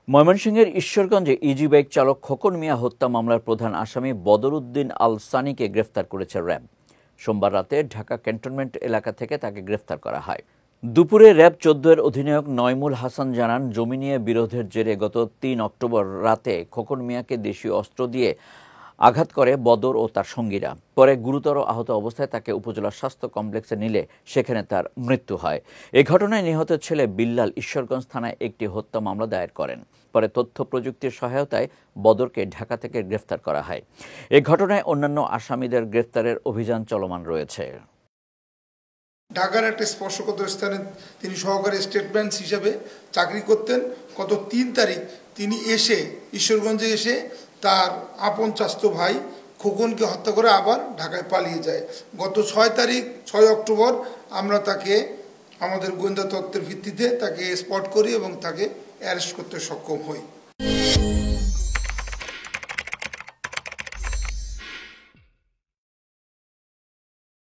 ময়মনসিংহের ঈশ্বরগঞ্জে easy bike চালক খোকন মিয়া হত্যা মামলার প্রধান আসামি বদরউদ্দিন আল সানিকে গ্রেফতার করেছে র্যাব। সোমবার রাতে ঢাকা ক্যান্টনমেন্ট এলাকা থেকে তাকে গ্রেফতার করা হয়। দুপুরে র্যাব ১৪ এর অধিনায়ক নয়মুল হাসান জানান, জমি নিয়ে বিরোধের জেরে গত ৩ অক্টোবর রাতে খোকন মিয়াকে দেশীয় অস্ত্র দিয়ে আঘাত করে বদর ও তার সঙ্গীরা। পরে গুরুতর আহত অবস্থায় তাকে উপজেলা স্বাস্থ্য কমপ্লেক্সে নিলে সেখানে তার মৃত্যু হয়। এ ঘটনায় নিহত ছেলে বিল্লাল ঈশ্বরগঞ্জ থানায় একটি হত্যা মামলা দায়ের করেন। পরে তথ্য প্রযুক্তির সহায়তায় বদরকে ঢাকা থেকে গ্রেফতার করা হয়। এ ঘটনায় অন্যান্য আসামিদের গ্রেফতারের অভিযান চলমান রয়েছে। ঢাকার একটা স্পর্শকাতর স্থানে তিনি সহকারী স্টেট ব্রাঞ্চ হিসাবে চাকরি করতেন। গত ৩ তারিখ তিনি ঈশ্বরগঞ্জে এসে তার আপন চাচাতো ভাই খোকনকে হত্যা করে আবার ঢাকায় পালিয়ে যায়। গত ৬ অক্টোবর আমরা তাকে আমাদের গোয়েন্দা তথ্যের ভিত্তিতে তাকে স্পট করি এবং তাকে অ্যারেস্ট করতে সক্ষম হই।